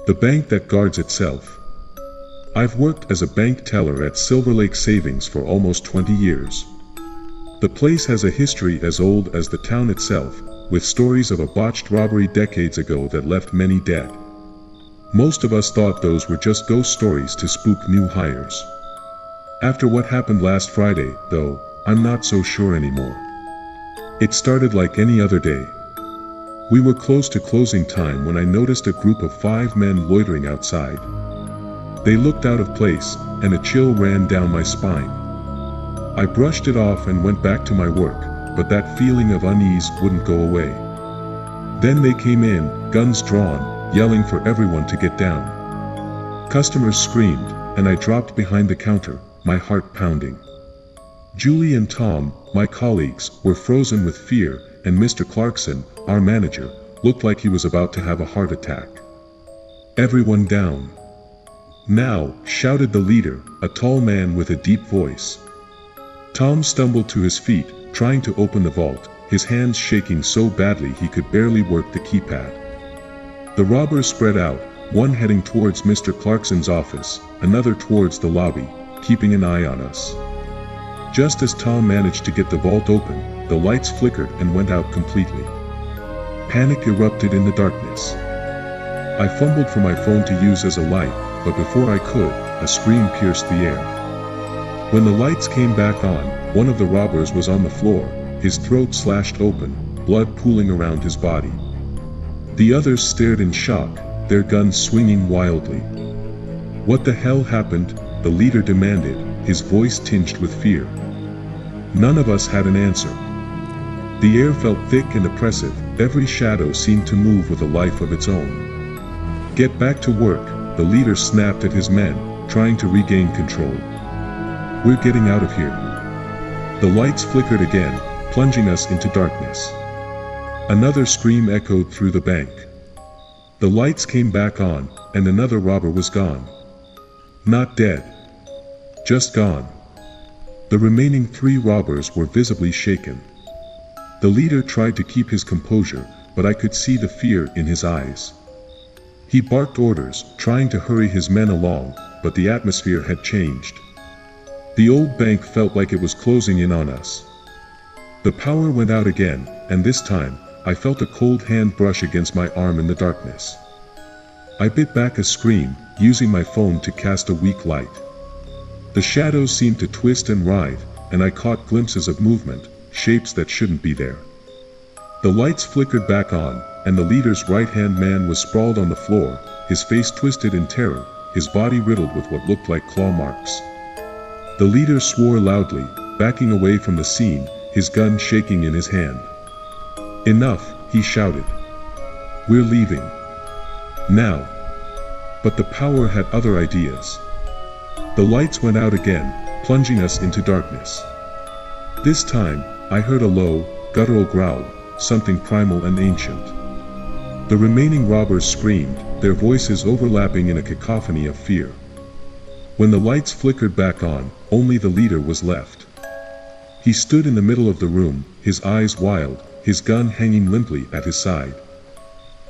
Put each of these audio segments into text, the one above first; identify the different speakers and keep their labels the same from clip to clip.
Speaker 1: The bank that guards itself. I've worked as a bank teller at Silver Lake Savings for almost 20 years. The place has a history as old as the town itself, with stories of a botched robbery decades ago that left many dead. Most of us thought those were just ghost stories to spook new hires. After what happened last Friday, though, I'm not so sure anymore. It started like any other day. We were close to closing time when I noticed a group of 5 men loitering outside. They looked out of place, and a chill ran down my spine. I brushed it off and went back to my work, but that feeling of unease wouldn't go away. Then they came in, guns drawn, yelling for everyone to get down. Customers screamed, and I dropped behind the counter, my heart pounding. Julie and Tom, my colleagues, were frozen with fear, and Mr. Clarkson, our manager, looked like he was about to have a heart attack. "Everyone down now," shouted the leader, a tall man with a deep voice. Tom stumbled to his feet, trying to open the vault, his hands shaking so badly he could barely work the keypad. The robbers spread out, one heading towards Mr. Clarkson's office, another towards the lobby, keeping an eye on us. Just as Tom managed to get the vault open, the lights flickered and went out completely. Panic erupted in the darkness. I fumbled for my phone to use as a light, but before I could, a scream pierced the air. When the lights came back on, one of the robbers was on the floor, his throat slashed open, blood pooling around his body. The others stared in shock, their guns swinging wildly. "What the hell happened?" the leader demanded, his voice tinged with fear. None of us had an answer. The air felt thick and oppressive, every shadow seemed to move with a life of its own. "Get back to work," the leader snapped at his men, trying to regain control. "We're getting out of here." The lights flickered again, plunging us into darkness. Another scream echoed through the bank. The lights came back on, and another robber was gone. Not dead. Just gone. The remaining 3 robbers were visibly shaken. The leader tried to keep his composure, but I could see the fear in his eyes. He barked orders, trying to hurry his men along, but the atmosphere had changed. The old bank felt like it was closing in on us. The power went out again, and this time, I felt a cold hand brush against my arm in the darkness. I bit back a scream, using my phone to cast a weak light. The shadows seemed to twist and writhe, and I caught glimpses of movement, shapes that shouldn't be there. The lights flickered back on, and the leader's right-hand man was sprawled on the floor, his face twisted in terror, his body riddled with what looked like claw marks. The leader swore loudly, backing away from the scene, his gun shaking in his hand. "Enough," he shouted. "We're leaving. Now." But the power had other ideas. The lights went out again, plunging us into darkness. This time, I heard a low, guttural growl, something primal and ancient. The remaining robbers screamed, their voices overlapping in a cacophony of fear. When the lights flickered back on, only the leader was left. He stood in the middle of the room, his eyes wild, his gun hanging limply at his side.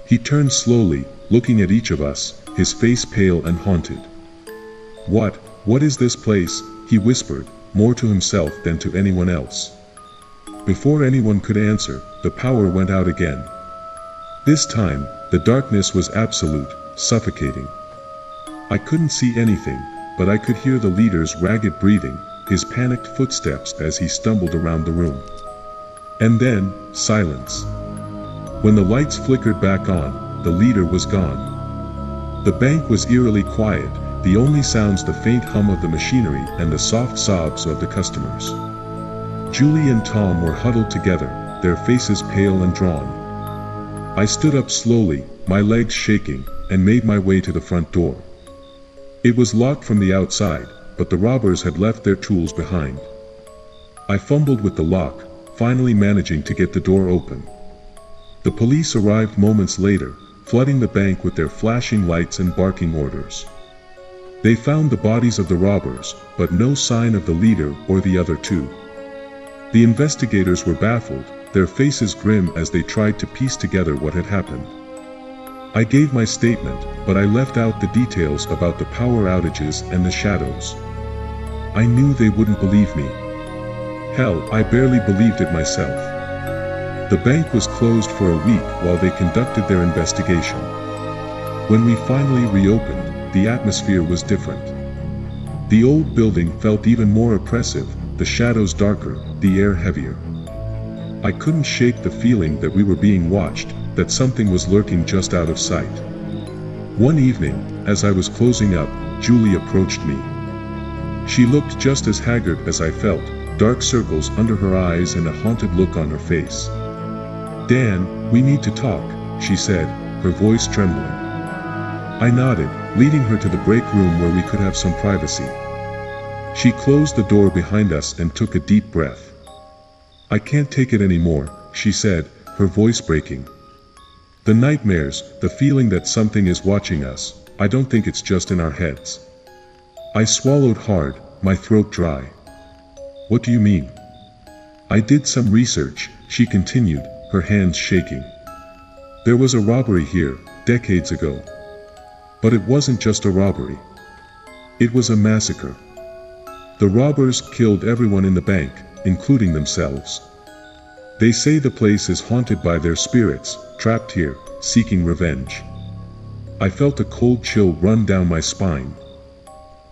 Speaker 1: He turned slowly, looking at each of us, his face pale and haunted. What is this place?" he whispered, more to himself than to anyone else. Before anyone could answer, the power went out again. This time, the darkness was absolute, suffocating. I couldn't see anything, but I could hear the leader's ragged breathing, his panicked footsteps as he stumbled around the room. And then, silence. When the lights flickered back on, the leader was gone. The bank was eerily quiet, the only sounds the faint hum of the machinery and the soft sobs of the customers. Julie and Tom were huddled together, their faces pale and drawn. I stood up slowly, my legs shaking, and made my way to the front door. It was locked from the outside, but the robbers had left their tools behind. I fumbled with the lock, finally managing to get the door open. The police arrived moments later, flooding the bank with their flashing lights and barking orders. They found the bodies of the robbers, but no sign of the leader or the other 2. The investigators were baffled, their faces grim as they tried to piece together what had happened. I gave my statement, but I left out the details about the power outages and the shadows. I knew they wouldn't believe me. Hell, I barely believed it myself. The bank was closed for a week while they conducted their investigation. When we finally reopened, the atmosphere was different. The old building felt even more oppressive, the shadows darker, the air heavier. I couldn't shake the feeling that we were being watched, that something was lurking just out of sight. One evening, as I was closing up, Julie approached me. She looked just as haggard as I felt, dark circles under her eyes and a haunted look on her face. "Dan, we need to talk," she said, her voice trembling. I nodded, leading her to the break room where we could have some privacy. She closed the door behind us and took a deep breath. "I can't take it anymore," she said, her voice breaking. "The nightmares, the feeling that something is watching us, I don't think it's just in our heads." I swallowed hard, my throat dry. "What do you mean?" "I did some research," she continued, her hands shaking. "There was a robbery here, decades ago. But it wasn't just a robbery. It was a massacre. The robbers killed everyone in the bank, including themselves. They say the place is haunted by their spirits, trapped here, seeking revenge." I felt a cold chill run down my spine.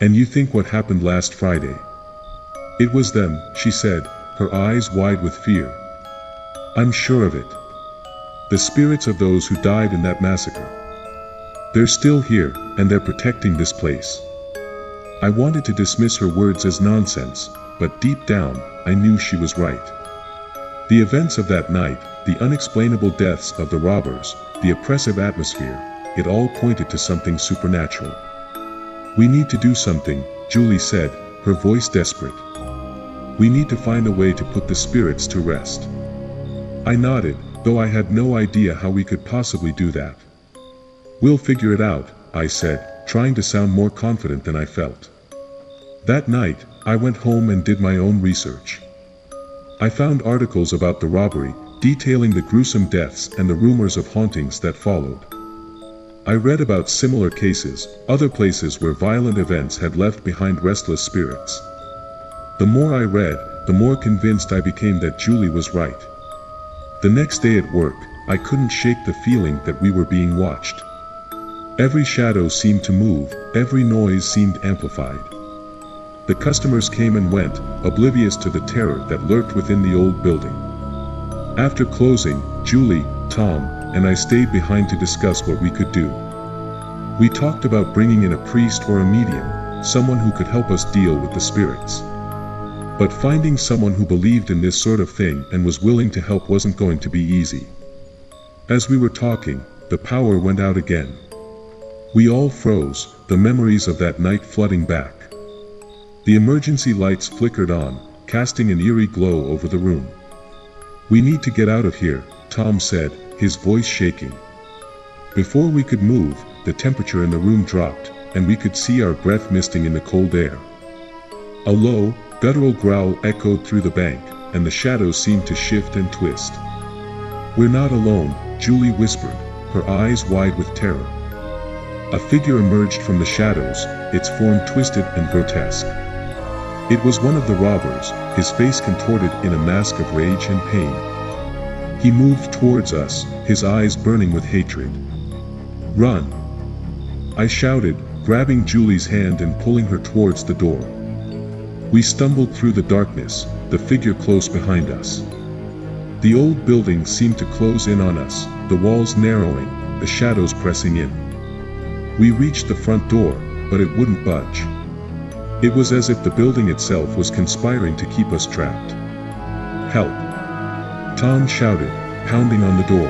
Speaker 1: "And you think what happened last Friday?" "It was them," she said, her eyes wide with fear. "I'm sure of it. The spirits of those who died in that massacre. They're still here, and they're protecting this place." I wanted to dismiss her words as nonsense, but deep down, I knew she was right. The events of that night, the unexplainable deaths of the robbers, the oppressive atmosphere, it all pointed to something supernatural. "We need to do something," Julie said, her voice desperate. "We need to find a way to put the spirits to rest." I nodded, though I had no idea how we could possibly do that. "We'll figure it out," I said, trying to sound more confident than I felt. That night, I went home and did my own research. I found articles about the robbery, detailing the gruesome deaths and the rumors of hauntings that followed. I read about similar cases, other places where violent events had left behind restless spirits. The more I read, the more convinced I became that Julie was right. The next day at work, I couldn't shake the feeling that we were being watched. Every shadow seemed to move, every noise seemed amplified. The customers came and went, oblivious to the terror that lurked within the old building. After closing, Julie, Tom, and I stayed behind to discuss what we could do. We talked about bringing in a priest or a medium, someone who could help us deal with the spirits. But finding someone who believed in this sort of thing and was willing to help wasn't going to be easy. As we were talking, the power went out again. We all froze, the memories of that night flooding back. The emergency lights flickered on, casting an eerie glow over the room. "We need to get out of here," Tom said, his voice shaking. Before we could move, the temperature in the room dropped, and we could see our breath misting in the cold air. A low, guttural growl echoed through the bank, and the shadows seemed to shift and twist. "We're not alone," Julie whispered, her eyes wide with terror. A figure emerged from the shadows, its form twisted and grotesque. It was one of the robbers, his face contorted in a mask of rage and pain. He moved towards us, his eyes burning with hatred. "Run!" I shouted, grabbing Julie's hand and pulling her towards the door. We stumbled through the darkness, the figure close behind us. The old building seemed to close in on us, the walls narrowing, the shadows pressing in. We reached the front door, but it wouldn't budge. It was as if the building itself was conspiring to keep us trapped. "Help!" Tom shouted, pounding on the door.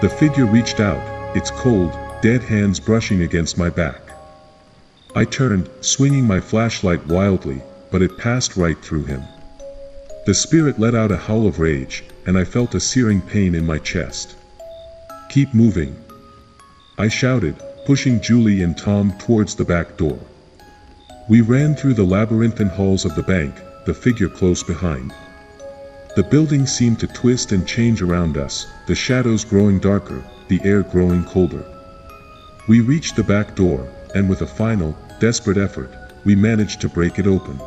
Speaker 1: The figure reached out, its cold, dead hands brushing against my back. I turned, swinging my flashlight wildly, but it passed right through him. The spirit let out a howl of rage, and I felt a searing pain in my chest. "Keep moving!" I shouted, pushing Julie and Tom towards the back door. We ran through the labyrinthine halls of the bank, the figure close behind. The building seemed to twist and change around us, the shadows growing darker, the air growing colder. We reached the back door, and with a final, desperate effort, we managed to break it open.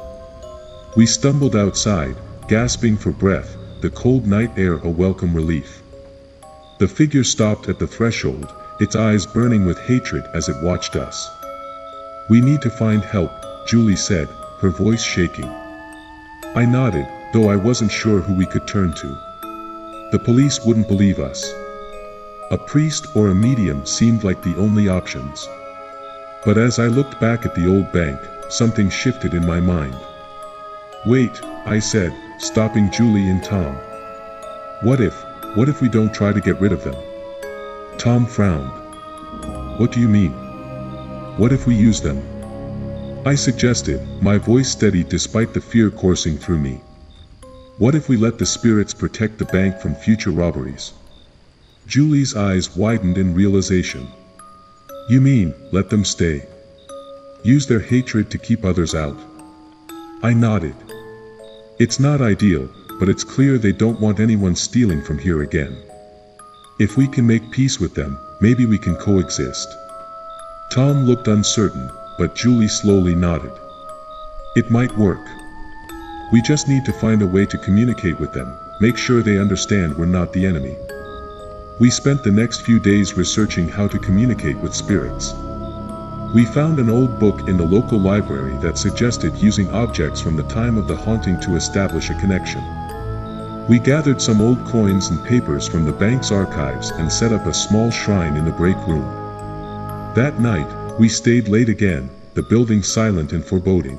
Speaker 1: We stumbled outside, gasping for breath, the cold night air a welcome relief. The figure stopped at the threshold, its eyes burning with hatred as it watched us. "We need to find help," Julie said, her voice shaking. I nodded, though I wasn't sure who we could turn to. The police wouldn't believe us. A priest or a medium seemed like the only options. But as I looked back at the old bank, something shifted in my mind. "Wait," I said, stopping Julie and Tom. What if we don't try to get rid of them?" Tom frowned. "What do you mean? What if we use them?" I suggested, my voice steady despite the fear coursing through me. "What if we let the spirits protect the bank from future robberies?" Julie's eyes widened in realization. "You mean, let them stay? Use their hatred to keep others out?" I nodded. "It's not ideal, but it's clear they don't want anyone stealing from here again. If we can make peace with them, maybe we can coexist." Tom looked uncertain, but Julie slowly nodded. "It might work. We just need to find a way to communicate with them, make sure they understand we're not the enemy." We spent the next few days researching how to communicate with spirits. We found an old book in the local library that suggested using objects from the time of the haunting to establish a connection. We gathered some old coins and papers from the bank's archives and set up a small shrine in the break room. That night, we stayed late again, the building silent and foreboding.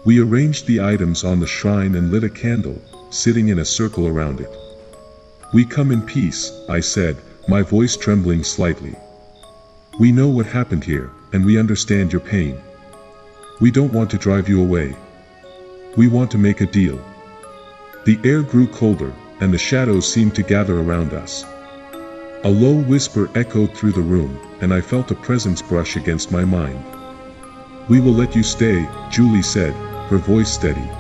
Speaker 1: We arranged the items on the shrine and lit a candle, sitting in a circle around it. "We come in peace," I said, my voice trembling slightly. "We know what happened here, and we understand your pain. We don't want to drive you away. We want to make a deal." The air grew colder, and the shadows seemed to gather around us. A low whisper echoed through the room, and I felt a presence brush against my mind. "We will let you stay," Julie said, her voice steady.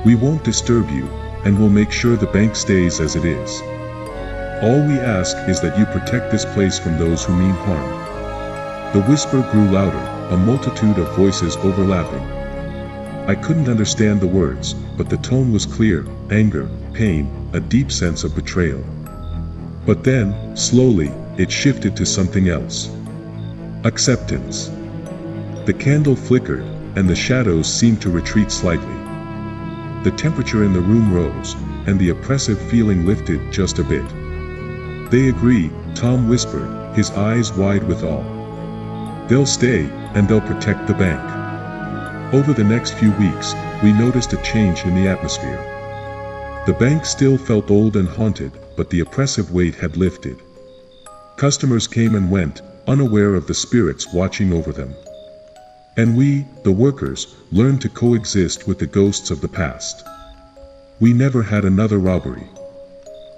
Speaker 1: "We won't disturb you, and we'll make sure the bank stays as it is. All we ask is that you protect this place from those who mean harm." The whisper grew louder, a multitude of voices overlapping. I couldn't understand the words, but the tone was clear: anger, pain, a deep sense of betrayal. But then, slowly, it shifted to something else. Acceptance. The candle flickered, and the shadows seemed to retreat slightly. The temperature in the room rose, and the oppressive feeling lifted just a bit. "They agree," Tom whispered, his eyes wide with awe. "They'll stay, and they'll protect the bank." Over the next few weeks, we noticed a change in the atmosphere. The bank still felt old and haunted, but the oppressive weight had lifted. Customers came and went, unaware of the spirits watching over them. And we, the workers, learned to coexist with the ghosts of the past. We never had another robbery.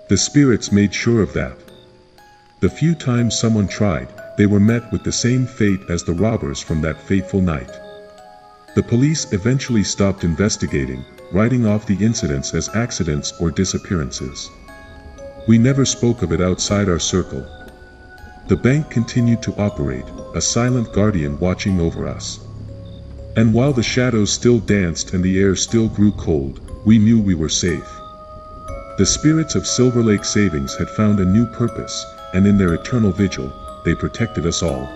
Speaker 1: The spirits made sure of that. The few times someone tried, they were met with the same fate as the robbers from that fateful night. The police eventually stopped investigating, writing off the incidents as accidents or disappearances. We never spoke of it outside our circle. The bank continued to operate, a silent guardian watching over us. And while the shadows still danced and the air still grew cold, we knew we were safe. The spirits of Silver Lake Savings had found a new purpose, and in their eternal vigil, they protected us all.